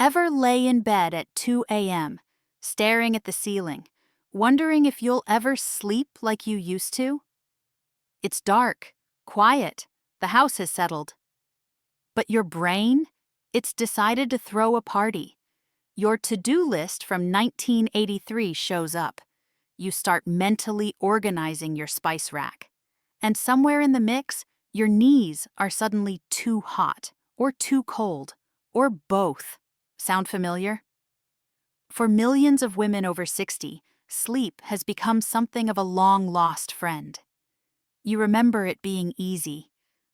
Ever lay in bed at 2 a.m., staring at the ceiling, wondering if you'll ever sleep like you used to? It's dark, quiet, the house has settled. But your brain? It's decided to throw a party. Your to-do list from 1983 shows up. You start mentally organizing your spice rack. And somewhere in the mix, your knees are suddenly too hot, or too cold, or both. Sound familiar? For millions of women over 60, sleep has become something of a long-lost friend. You remember it being easy,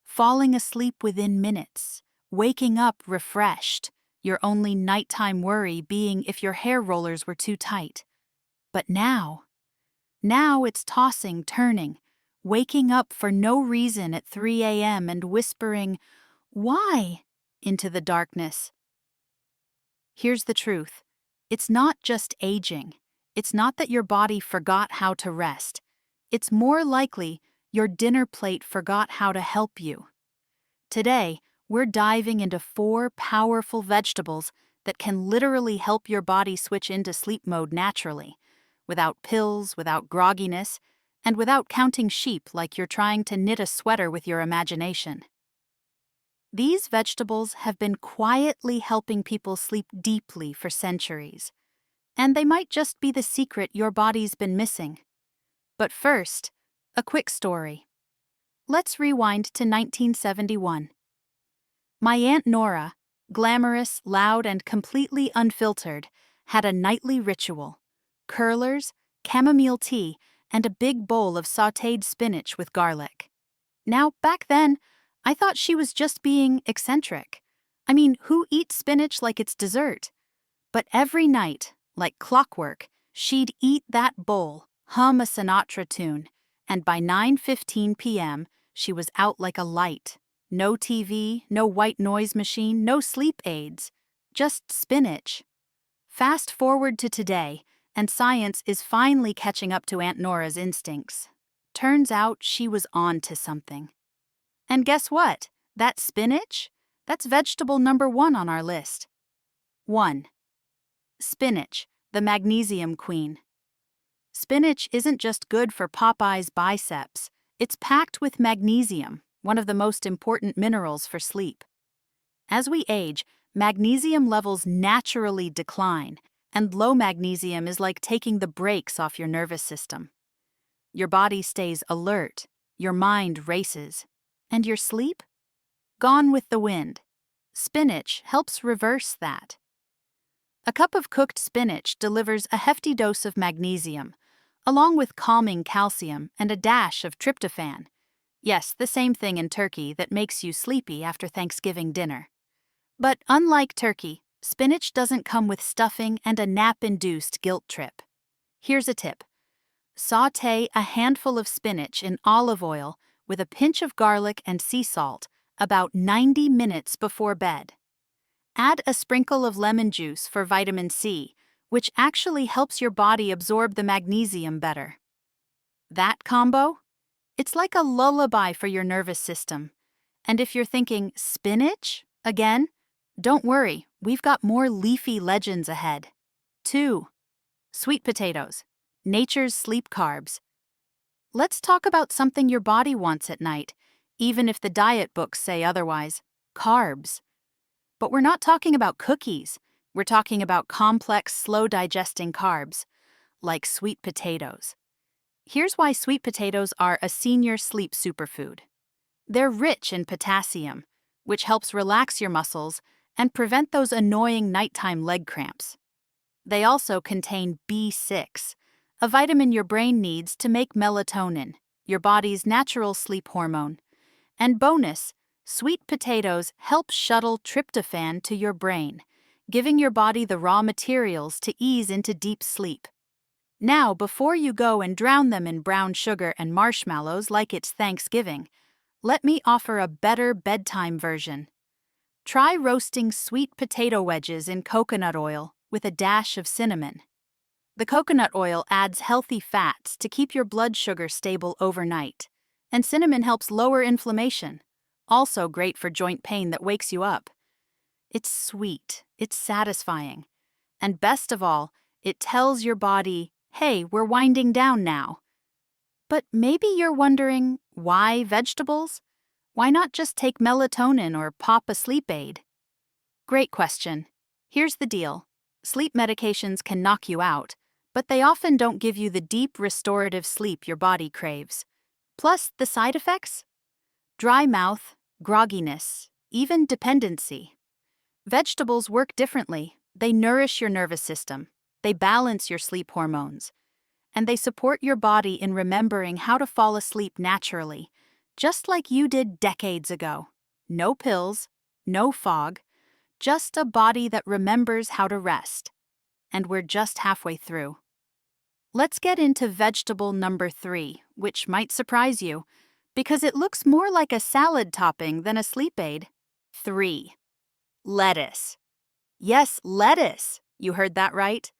falling asleep within minutes, waking up refreshed, your only nighttime worry being if your hair rollers were too tight. But now it's tossing, turning, waking up for no reason at 3 a.m. and whispering, "Why?" into the darkness. Here's the truth. It's not just aging. It's not that your body forgot how to rest. It's more likely your dinner plate forgot how to help you. Today, we're diving into 4 powerful vegetables that can literally help your body switch into sleep mode naturally, without pills, without grogginess, and without counting sheep like you're trying to knit a sweater with your imagination. These vegetables have been quietly helping people sleep deeply for centuries, and they might just be the secret your body's been missing. But first, a quick story. Let's rewind to 1971. My Aunt Nora, glamorous, loud, and completely unfiltered, had a nightly ritual: curlers, chamomile tea, and a big bowl of sautéed spinach with garlic. Now, back then, I thought she was just being eccentric. I mean, who eats spinach like it's dessert? But every night, like clockwork, she'd eat that bowl, hum a Sinatra tune, and by 9:15 p.m., she was out like a light. No TV, no white noise machine, no sleep aids, just spinach. Fast forward to today, and science is finally catching up to Aunt Nora's instincts. Turns out she was on to something. And guess what? That spinach? That's vegetable number 1 on our list. 1. Spinach, the magnesium queen. Spinach isn't just good for Popeye's biceps. It's packed with magnesium, one of the most important minerals for sleep. As we age, magnesium levels naturally decline, and low magnesium is like taking the brakes off your nervous system. Your body stays alert, your mind races, and your sleep? Gone with the wind. Spinach helps reverse that. A cup of cooked spinach delivers a hefty dose of magnesium, along with calming calcium and a dash of tryptophan. Yes, the same thing in turkey that makes you sleepy after Thanksgiving dinner. But unlike turkey, spinach doesn't come with stuffing and a nap-induced guilt trip. Here's a tip. Sauté a handful of spinach in olive oil with a pinch of garlic and sea salt about 90 minutes before bed. Add a sprinkle of lemon juice for vitamin C, which actually helps your body absorb the magnesium better. That combo? It's like a lullaby for your nervous system. And if you're thinking, spinach? Again? Don't worry, we've got more leafy legends ahead. 2. Sweet potatoes, nature's sleep carbs. Let's talk about something your body wants at night, even if the diet books say otherwise: carbs. But we're not talking about cookies. We're talking about complex, slow-digesting carbs, like sweet potatoes. Here's why sweet potatoes are a senior sleep superfood. They're rich in potassium, which helps relax your muscles and prevent those annoying nighttime leg cramps. They also contain B6, a vitamin your brain needs to make melatonin, your body's natural sleep hormone. And bonus, sweet potatoes help shuttle tryptophan to your brain, giving your body the raw materials to ease into deep sleep. Now, before you go and drown them in brown sugar and marshmallows like it's Thanksgiving, let me offer a better bedtime version. Try roasting sweet potato wedges in coconut oil with a dash of cinnamon. The coconut oil adds healthy fats to keep your blood sugar stable overnight, and cinnamon helps lower inflammation, also great for joint pain that wakes you up. It's sweet, It's satisfying. And best of all, it tells your body, hey, we're winding down now. But maybe you're wondering, why vegetables? Why not just take melatonin or pop a sleep aid? Great question. Here's the deal. Sleep medications can knock you out, but they often don't give you the deep restorative sleep your body craves. Plus, the side effects? Dry mouth, grogginess, even dependency. Vegetables work differently. They nourish your nervous system. They balance your sleep hormones. And they support your body in remembering how to fall asleep naturally, just like you did decades ago. No pills, no fog, just a body that remembers how to rest. And we're just halfway through. Let's get into vegetable number 3, which might surprise you, because it looks more like a salad topping than a sleep aid. 3. Lettuce. Yes, lettuce. You heard that right.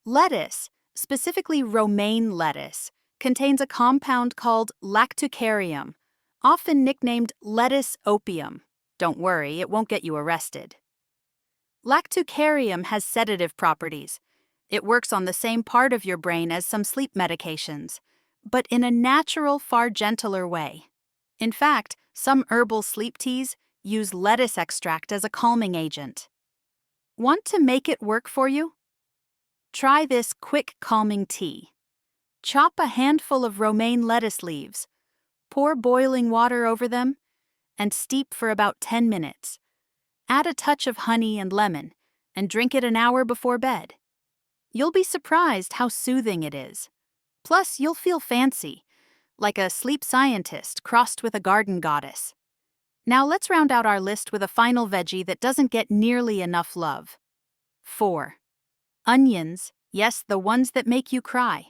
Lettuce, specifically romaine lettuce, contains a compound called lactucarium, often nicknamed lettuce opium. Don't worry, it won't get you arrested. Lactucarium has sedative properties. It works on the same part of your brain as some sleep medications, but in a natural, far gentler way. In fact, some herbal sleep teas use lettuce extract as a calming agent. Want to make it work for you? Try this quick calming tea. Chop a handful of romaine lettuce leaves, pour boiling water over them, and steep for about 10 minutes. Add a touch of honey and lemon, and drink it an hour before bed. You'll be surprised how soothing it is. Plus, you'll feel fancy, like a sleep scientist crossed with a garden goddess. Now let's round out our list with a final veggie that doesn't get nearly enough love. 4. Onions, yes, the ones that make you cry.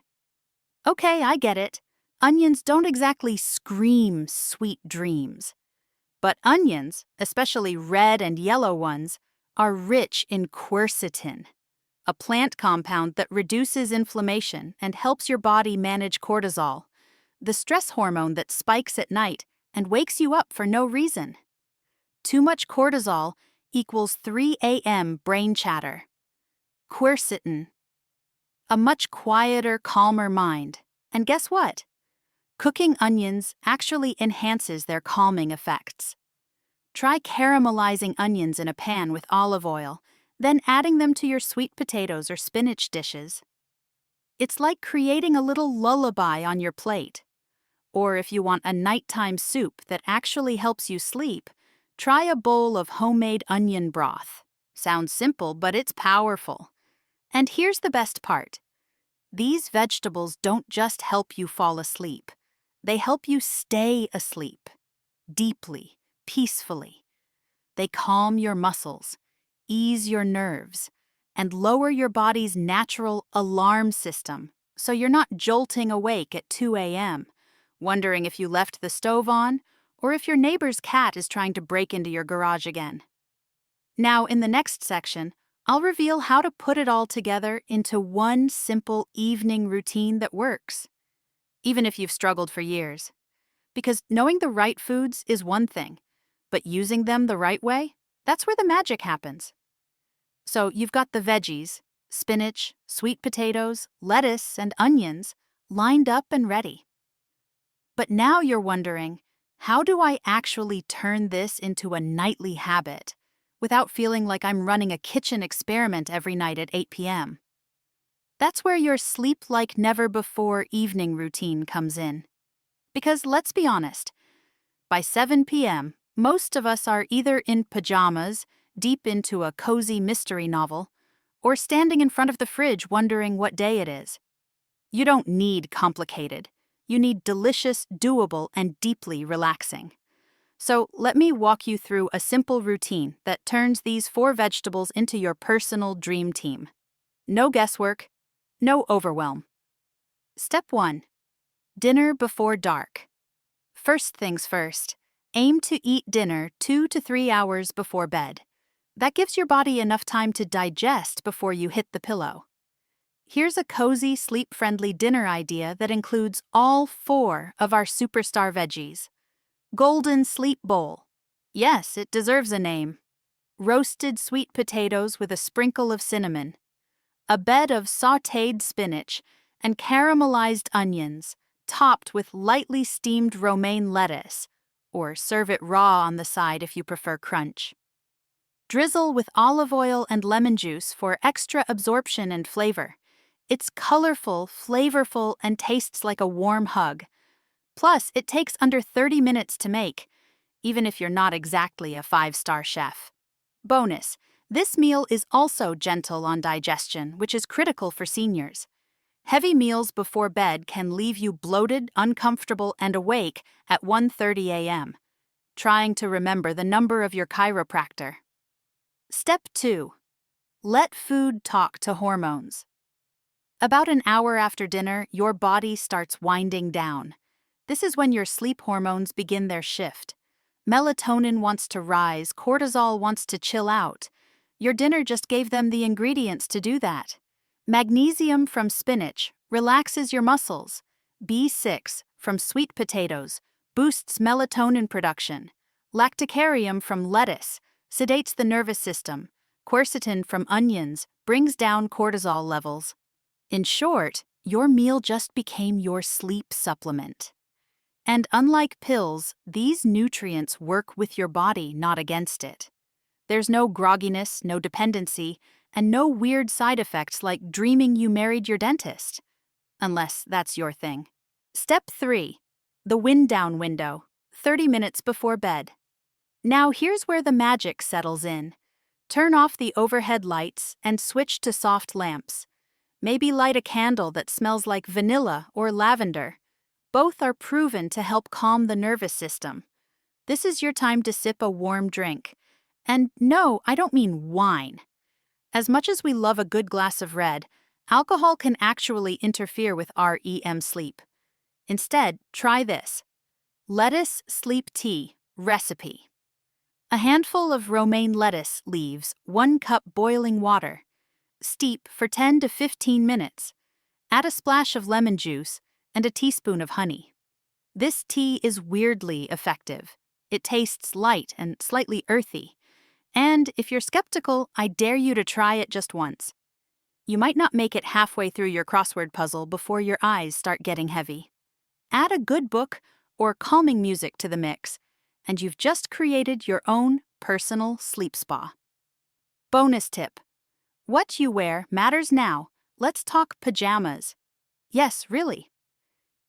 Okay, I get it. Onions don't exactly scream sweet dreams. But onions, especially red and yellow ones, are rich in quercetin, a plant compound that reduces inflammation and helps your body manage cortisol, the stress hormone that spikes at night and wakes you up for no reason. Too much cortisol equals 3 a.m. brain chatter. Quercetin, a much quieter, calmer mind. And guess what? Cooking onions actually enhances their calming effects. Try caramelizing onions in a pan with olive oil, then adding them to your sweet potatoes or spinach dishes. It's like creating a little lullaby on your plate. Or if you want a nighttime soup that actually helps you sleep, try a bowl of homemade onion broth. Sounds simple, but it's powerful. And here's the best part. These vegetables don't just help you fall asleep. They help you stay asleep, deeply, peacefully. They calm your muscles, ease your nerves, and lower your body's natural alarm system so you're not jolting awake at 2 a.m., wondering if you left the stove on or if your neighbor's cat is trying to break into your garage again. Now, in the next section, I'll reveal how to put it all together into one simple evening routine that works, even if you've struggled for years. Because knowing the right foods is one thing, but using them the right way, that's where the magic happens. So you've got the veggies, spinach, sweet potatoes, lettuce, and onions lined up and ready. But now you're wondering, how do I actually turn this into a nightly habit without feeling like I'm running a kitchen experiment every night at 8 p.m.? That's where your sleep-like-never-before evening routine comes in. Because let's be honest, by 7 p.m., most of us are either in pajamas, deep into a cozy mystery novel, or standing in front of the fridge wondering what day it is. You don't need complicated. You need delicious, doable, and deeply relaxing. So let me walk you through a simple routine that turns these 4 vegetables into your personal dream team. No guesswork, no overwhelm. Step 1. Dinner before dark. First things first, aim to eat dinner 2 to 3 hours before bed. That gives your body enough time to digest before you hit the pillow. Here's a cozy, sleep-friendly dinner idea that includes all 4 of our superstar veggies. Golden Sleep Bowl. Yes, it deserves a name. roasted sweet potatoes with a sprinkle of cinnamon, a bed of sautéed spinach, and caramelized onions, topped with lightly steamed romaine lettuce, or serve it raw on the side if you prefer crunch. Drizzle with olive oil and lemon juice for extra absorption and flavor. It's colorful, flavorful, and tastes like a warm hug. Plus, it takes under 30 minutes to make, even if you're not exactly a 5-star chef. Bonus: this meal is also gentle on digestion, which is critical for seniors. Heavy meals before bed can leave you bloated, uncomfortable, and awake at 1:30 a.m., trying to remember the number of your chiropractor. Step 2. Let food talk to hormones. About an hour after dinner, your body starts winding down. This is when your sleep hormones begin their shift. Melatonin wants to rise, cortisol wants to chill out. Your dinner just gave them the ingredients to do that. Magnesium from spinach relaxes your muscles. B6 from sweet potatoes boosts melatonin production. Lacticarium from lettuce sedates the nervous system. Quercetin from onions brings down cortisol levels. In short, your meal just became your sleep supplement. And unlike pills, these nutrients work with your body, not against it. There's no grogginess, no dependency, and no weird side effects like dreaming you married your dentist. Unless that's your thing. Step 3. The wind down window, 30 minutes before bed. Now here's where the magic settles in. Turn off the overhead lights and switch to soft lamps. Maybe light a candle that smells like vanilla or lavender. Both are proven to help calm the nervous system. This is your time to sip a warm drink. And no, I don't mean wine. As much as we love a good glass of red, alcohol can actually interfere with REM sleep. Instead, try this. Lettuce sleep tea recipe. A handful of romaine lettuce leaves, 1 cup boiling water. Steep for 10 to 15 minutes. Add a splash of lemon juice and a teaspoon of honey. This tea is weirdly effective. It tastes light and slightly earthy. And if you're skeptical, I dare you to try it just once. You might not make it halfway through your crossword puzzle before your eyes start getting heavy. Add a good book or calming music to the mix, and you've just created your own personal sleep spa. Bonus tip. What you wear matters now. Let's talk pajamas. Yes, really.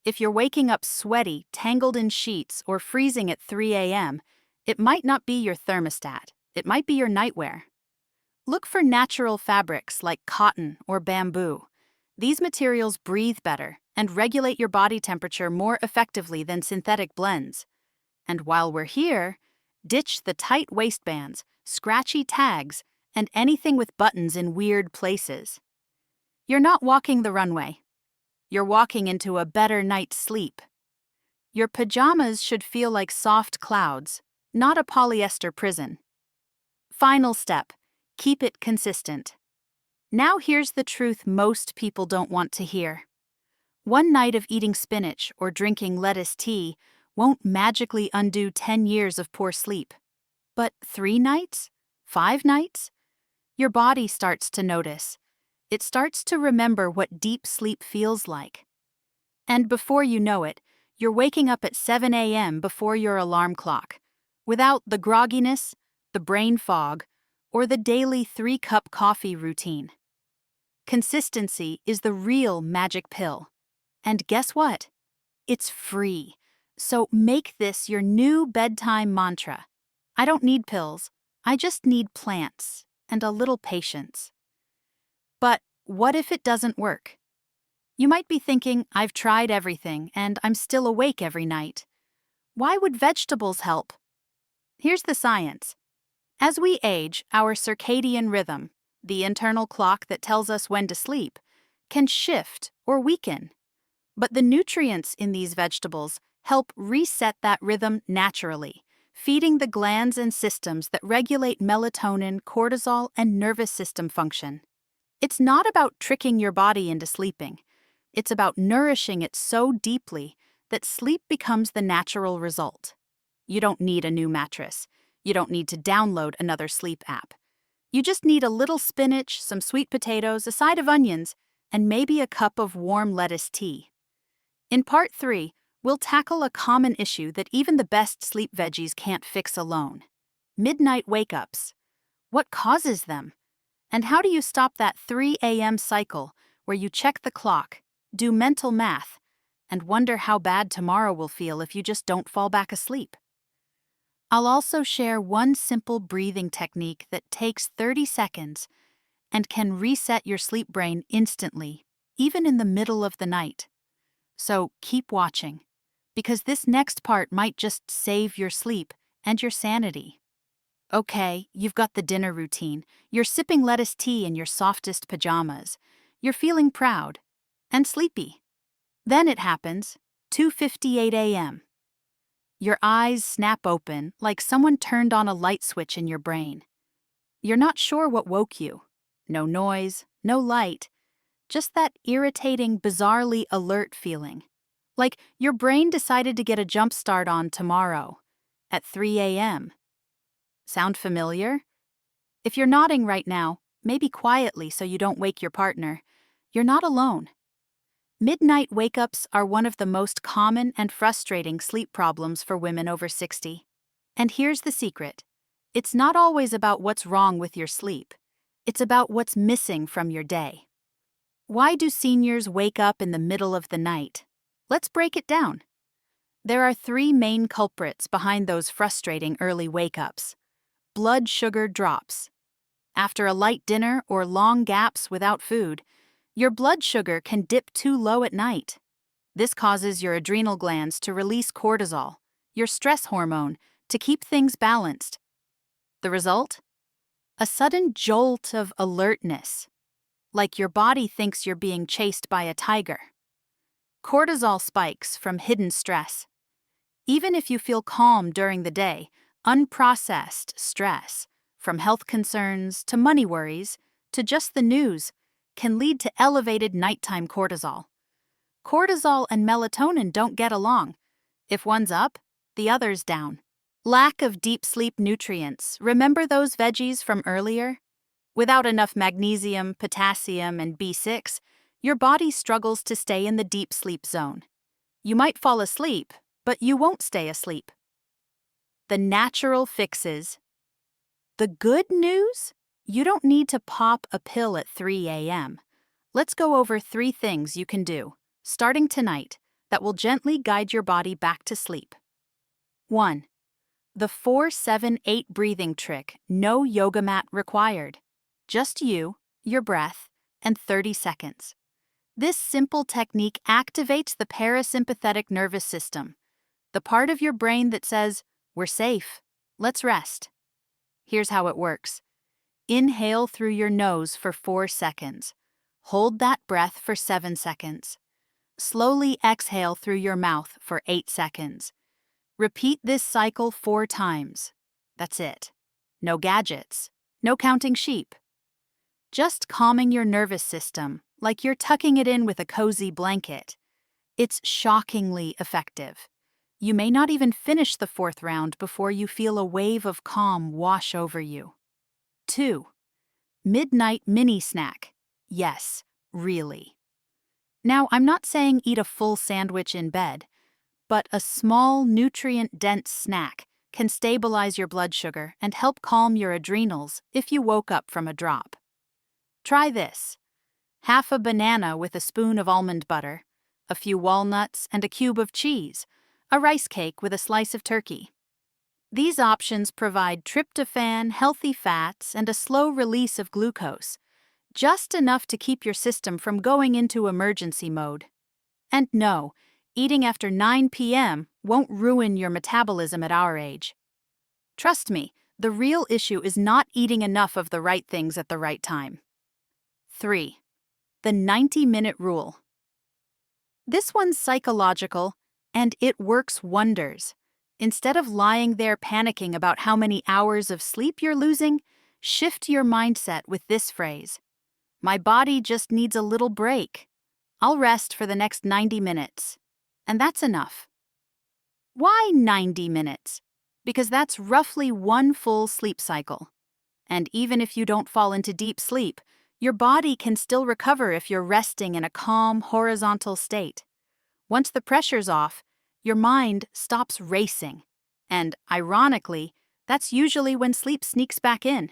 If you're waking up sweaty, tangled in sheets, or freezing at 3 a.m., it might not be your thermostat. It might be your nightwear. Look for natural fabrics like cotton or bamboo. These materials breathe better and regulate your body temperature more effectively than synthetic blends. And while we're here, ditch the tight waistbands, scratchy tags, and anything with buttons in weird places. You're not walking the runway. You're walking into a better night's sleep. Your pajamas should feel like soft clouds, not a polyester prison. Final step. Keep it consistent. Now here's the truth most people don't want to hear. One night of eating spinach or drinking lettuce tea won't magically undo 10 years of poor sleep. But 3 nights? 5 nights? Your body starts to notice. It starts to remember what deep sleep feels like. And before you know it, you're waking up at 7 a.m. before your alarm clock, without the grogginess, the brain fog, or the daily 3-cup coffee routine. Consistency is the real magic pill. And guess what? It's free. So make this your new bedtime mantra. I don't need pills. I just need plants and a little patience. But what if it doesn't work? You might be thinking, I've tried everything and I'm still awake every night. Why would vegetables help? Here's the science. As we age, our circadian rhythm, the internal clock that tells us when to sleep, can shift or weaken. But the nutrients in these vegetables help reset that rhythm naturally, feeding the glands and systems that regulate melatonin, cortisol, and nervous system function. It's not about tricking your body into sleeping. It's about nourishing it so deeply that sleep becomes the natural result. You don't need a new mattress. You don't need to download another sleep app. You just need a little spinach, some sweet potatoes, a side of onions, and maybe a cup of warm lettuce tea. In Part 3, we'll tackle a common issue that even the best sleep veggies can't fix alone: midnight wake-ups. What causes them? And how do you stop that 3 a.m. cycle where you check the clock, do mental math, and wonder how bad tomorrow will feel if you just don't fall back asleep? I'll also share one simple breathing technique that takes 30 seconds and can reset your sleep brain instantly, even in the middle of the night. So keep watching, because this next part might just save your sleep and your sanity. Okay, you've got the dinner routine. You're sipping lettuce tea in your softest pajamas. You're feeling proud and sleepy. Then it happens, 2:58 a.m. Your eyes snap open like someone turned on a light switch in your brain. You're not sure what woke you. No noise, no light, just that irritating, bizarrely alert feeling. Like your brain decided to get a jump start on tomorrow at 3 a.m. Sound familiar? If you're nodding right now, maybe quietly so you don't wake your partner, you're not alone. Midnight wake-ups are one of the most common and frustrating sleep problems for women over 60. And here's the secret. It's not always about what's wrong with your sleep. It's about what's missing from your day. Why do seniors wake up in the middle of the night? Let's break it down. There are 3 main culprits behind those frustrating early wake-ups. Blood sugar drops. After a light dinner or long gaps without food, your blood sugar can dip too low at night. This causes your adrenal glands to release cortisol, your stress hormone, to keep things balanced. The result? A sudden jolt of alertness, like your body thinks you're being chased by a tiger. Cortisol spikes from hidden stress. Even if you feel calm during the day, unprocessed stress, from health concerns to money worries to just the news, can lead to elevated nighttime cortisol. Cortisol and melatonin don't get along. If one's up, the other's down. Lack of deep sleep nutrients. Remember those veggies from earlier? Without enough magnesium, potassium, and B6, your body struggles to stay in the deep sleep zone. You might fall asleep, but you won't stay asleep. The natural fixes. The good news? You don't need to pop a pill at 3 a.m. Let's go over 3 things you can do, starting tonight, that will gently guide your body back to sleep. 1. The 4-7-8 breathing trick, no yoga mat required. Just you, your breath, and 30 seconds. This simple technique activates the parasympathetic nervous system, the part of your brain that says, "We're safe, let's rest." Here's how it works. Inhale through your nose for 4 seconds. Hold that breath for 7 seconds. Slowly exhale through your mouth for 8 seconds. Repeat this cycle 4 times. That's it. No gadgets. No counting sheep. Just calming your nervous system, like you're tucking it in with a cozy blanket. It's shockingly effective. You may not even finish the 4th round before you feel a wave of calm wash over you. 2. Midnight mini snack. Yes, really. Now, I'm not saying eat a full sandwich in bed, but a small, nutrient-dense snack can stabilize your blood sugar and help calm your adrenals if you woke up from a drop. Try this. Half a banana with a spoon of almond butter, a few walnuts and a cube of cheese, a rice cake with a slice of turkey. These options provide tryptophan, healthy fats, and a slow release of glucose, just enough to keep your system from going into emergency mode. And no, eating after 9 p.m. won't ruin your metabolism at our age. Trust me, the real issue is not eating enough of the right things at the right time. 3. The 90-minute rule. This one's psychological, and it works wonders. Instead of lying there panicking about how many hours of sleep you're losing, shift your mindset with this phrase: "My body just needs a little break. I'll rest for the next 90 minutes. And that's enough." Why 90 minutes? because that's roughly one full sleep cycle. And even if you don't fall into deep sleep, your body can still recover if you're resting in a calm, horizontal state. Once the pressure's off, your mind stops racing. And, ironically, that's usually when sleep sneaks back in.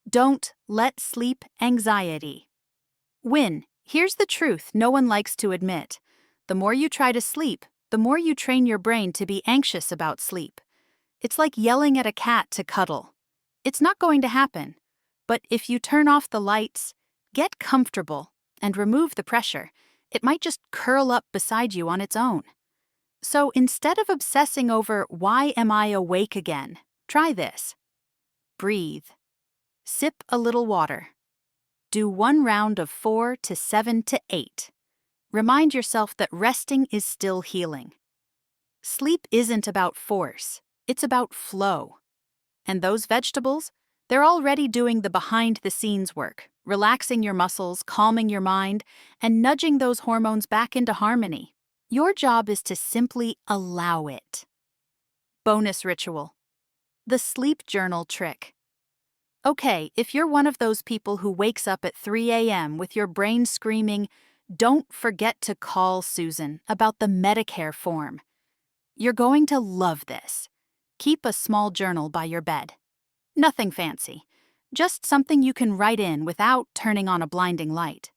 Don't let sleep anxiety win. Here's the truth no one likes to admit. The more you try to sleep, the more you train your brain to be anxious about sleep. It's like yelling at a cat to cuddle. It's not going to happen. But if you turn off the lights, get comfortable, and remove the pressure, it might just curl up beside you on its own. So instead of obsessing over why am I awake again, try this. Breathe. Sip a little water. Do one round of 4 to 7 to 8. Remind yourself that resting is still healing. Sleep isn't about force, it's about flow. And those vegetables, they're already doing the behind-the-scenes work, relaxing your muscles, calming your mind, and nudging those hormones back into harmony. Your job is to simply allow it. Bonus ritual. The sleep journal trick. Okay, if you're one of those people who wakes up at 3 a.m. with your brain screaming, don't forget to call Susan about the Medicare form. You're going to love this. Keep a small journal by your bed. Nothing fancy, just something you can write in without turning on a blinding light.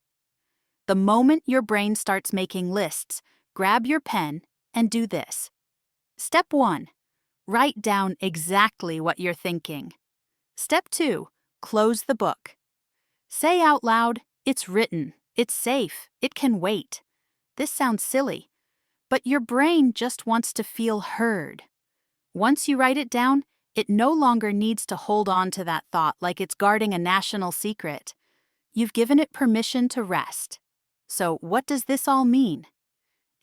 The moment your brain starts making lists, grab your pen and do this. Step 1. Write down exactly what you're thinking. Step 2. Close the book. Say out loud, it's written, it's safe, it can wait. This sounds silly, but your brain just wants to feel heard. Once you write it down, it no longer needs to hold on to that thought like it's guarding a national secret. You've given it permission to rest. So what does this all mean?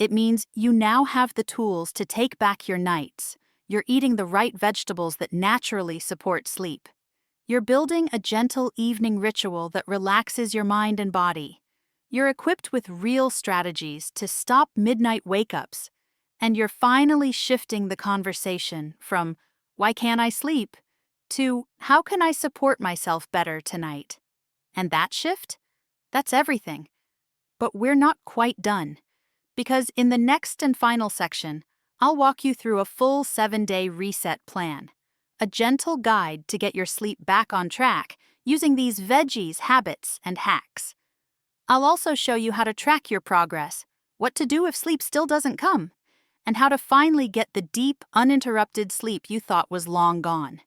It means you now have the tools to take back your nights. You're eating the right vegetables that naturally support sleep. You're building a gentle evening ritual that relaxes your mind and body. You're equipped with real strategies to stop midnight wake-ups. And you're finally shifting the conversation from, why can't I sleep, to, how can I support myself better tonight? And that shift? That's everything. But we're not quite done. Because in the next and final section, I'll walk you through a full 7-day reset plan. A gentle guide to get your sleep back on track using these veggies, habits, and hacks. I'll also show you how to track your progress, what to do if sleep still doesn't come, and how to finally get the deep, uninterrupted sleep you thought was long gone.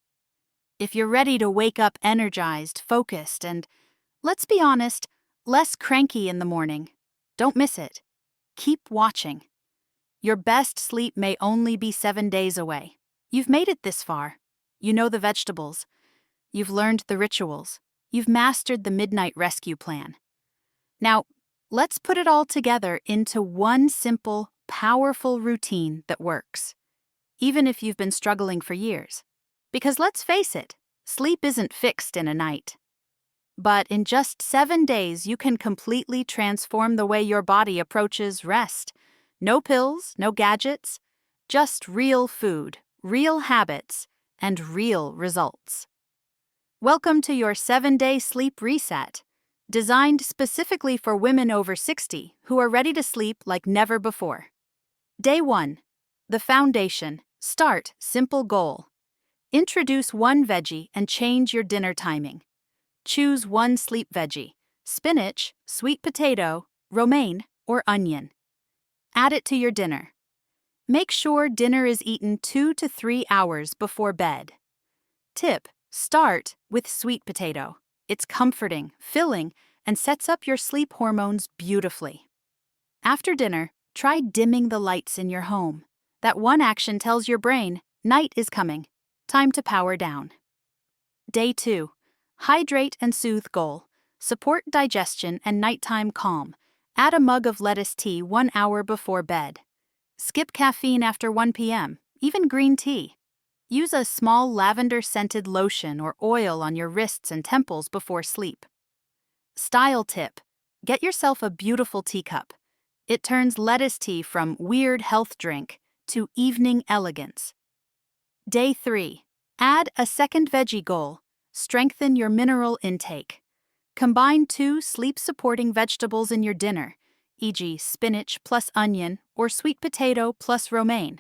If you're ready to wake up energized, focused, and, let's be honest, less cranky in the morning, don't miss it. Keep watching. Your best sleep may only be 7 days away. You've made it this far. You know the vegetables. You've learned the rituals. You've mastered the midnight rescue plan. Now, let's put it all together into one simple, powerful routine that works, even if you've been struggling for years. Because let's face it, sleep isn't fixed in a night. But in just 7 days, you can completely transform the way your body approaches rest. No pills, no gadgets, just real food, real habits, and real results. Welcome to your 7-day sleep reset, designed specifically for women over 60 who are ready to sleep like never before. Day 1. The foundation. Start simple goal. Introduce one veggie and change your dinner timing. Choose one sleep veggie: spinach, sweet potato, romaine, or onion. Add it to your dinner. Make sure dinner is eaten 2 to 3 hours before bed. Tip: start with sweet potato. It's comforting, filling, and sets up your sleep hormones beautifully. After dinner, try dimming the lights in your home. That one action tells your brain, night is coming. Time to power down. Day 2. Hydrate and soothe goal. Support digestion and nighttime calm. Add a mug of lettuce tea 1 hour before bed. Skip caffeine after 1 p.m., even green tea. Use a small lavender-scented lotion or oil on your wrists and temples before sleep. Style tip: get yourself a beautiful teacup. It turns lettuce tea from weird health drink to evening elegance. Day 3. Add a second veggie goal. Strengthen your mineral intake. Combine 2 sleep-supporting vegetables in your dinner, e.g. spinach plus onion or sweet potato plus romaine.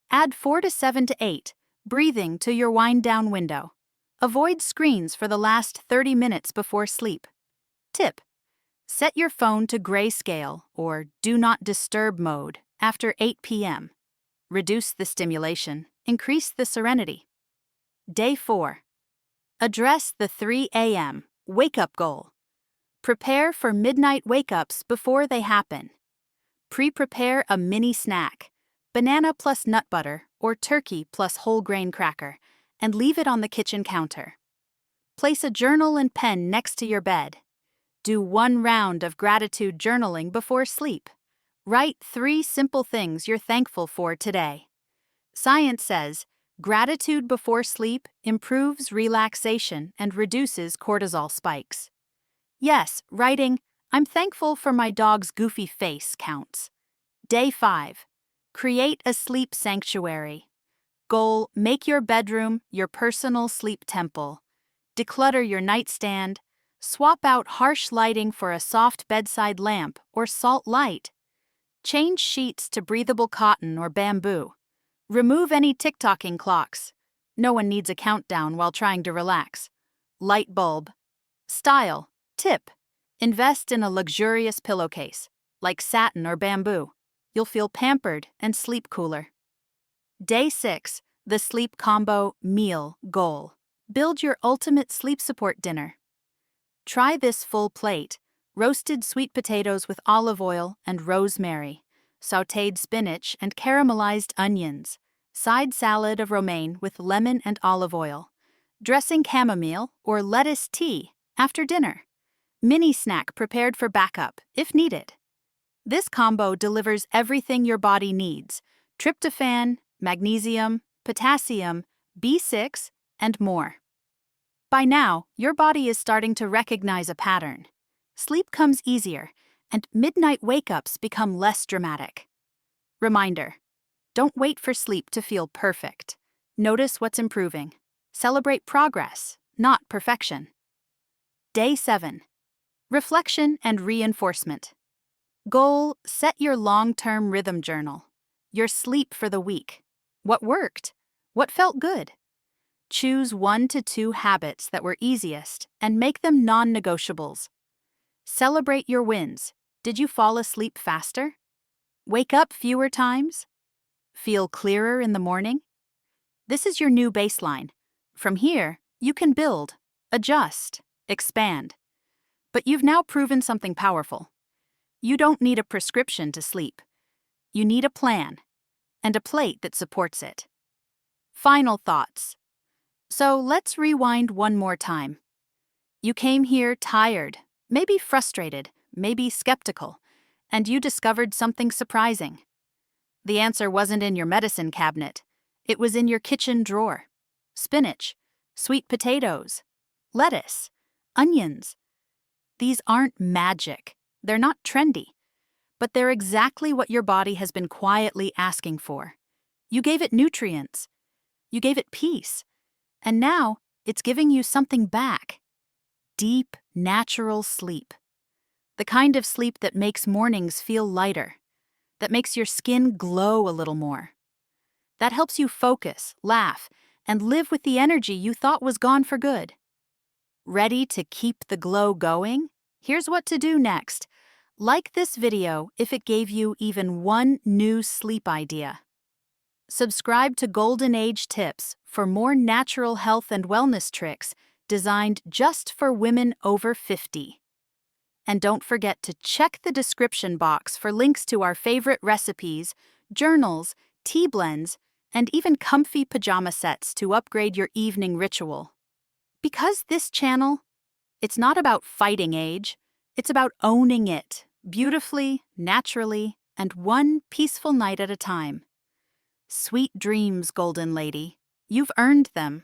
Add 4 to 7 to 8, breathing to your wind-down window. Avoid screens for the last 30 minutes before sleep. Tip: set your phone to grayscale or do not disturb mode after 8 p.m. Reduce the stimulation, increase the serenity. Day 4. Address the 3 a.m. wake-up goal. Prepare for midnight wake-ups before they happen. Pre-prepare a mini snack, banana plus nut butter or turkey plus whole grain cracker, and leave it on the kitchen counter. Place a journal and pen next to your bed. Do 1 round of gratitude journaling before sleep. Write 3 simple things you're thankful for today. Science says gratitude before sleep improves relaxation and reduces cortisol spikes. Yes, writing, "I'm thankful for my dog's goofy face" counts. Day 5. Create a sleep sanctuary. Goal: make your bedroom your personal sleep temple. Declutter your nightstand. Swap out harsh lighting for a soft bedside lamp or salt light. Change sheets to breathable cotton or bamboo. Remove any tick-tocking clocks. No one needs a countdown while trying to relax. Light bulb. Style. Tip: invest in a luxurious pillowcase, like satin or bamboo. You'll feel pampered and sleep cooler. Day 6. The sleep combo meal goal. Build your ultimate sleep support dinner. Try this full plate: roasted sweet potatoes with olive oil and rosemary, sautéed spinach and caramelized onions, side salad of romaine with lemon and olive oil, dressing chamomile or lettuce tea after dinner. Mini snack prepared for backup, if needed. This combo delivers everything your body needs: tryptophan, magnesium, potassium, B6, and more. By now, your body is starting to recognize a pattern. Sleep comes easier, and midnight wake-ups become less dramatic. Reminder: don't wait for sleep to feel perfect. Notice what's improving. Celebrate progress, not perfection. Day 7. Reflection and reinforcement. Goal: set your long-term rhythm journal. Your sleep for the week. What worked? What felt good? Choose 1 to 2 habits that were easiest and make them non-negotiables. Celebrate your wins. Did you fall asleep faster? Wake up fewer times? Feel clearer in the morning? This is your new baseline. From here, you can build, adjust, expand. But you've now proven something powerful. You don't need a prescription to sleep. You need a plan, and a plate that supports it. Final thoughts. So let's rewind one more time. You came here tired, maybe frustrated, maybe skeptical, and you discovered something surprising. The answer wasn't in your medicine cabinet. It was in your kitchen drawer. Spinach, sweet potatoes, lettuce, onions. These aren't magic. They're not trendy. But they're exactly what your body has been quietly asking for. You gave it nutrients. You gave it peace. And now, it's giving you something back. Deep, natural sleep. The kind of sleep that makes mornings feel lighter, that makes your skin glow a little more, that helps you focus, laugh, and live with the energy you thought was gone for good. Ready to keep the glow going? Here's what to do next. Like this video if it gave you even one new sleep idea. Subscribe to Golden Age Tips for more natural health and wellness tricks designed just for women over 50. And don't forget to check the description box for links to our favorite recipes, journals, tea blends, and even comfy pajama sets to upgrade your evening ritual. Because this channel, it's not about fighting age, it's about owning it, beautifully, naturally, and one peaceful night at a time. Sweet dreams, Golden Lady. You've earned them.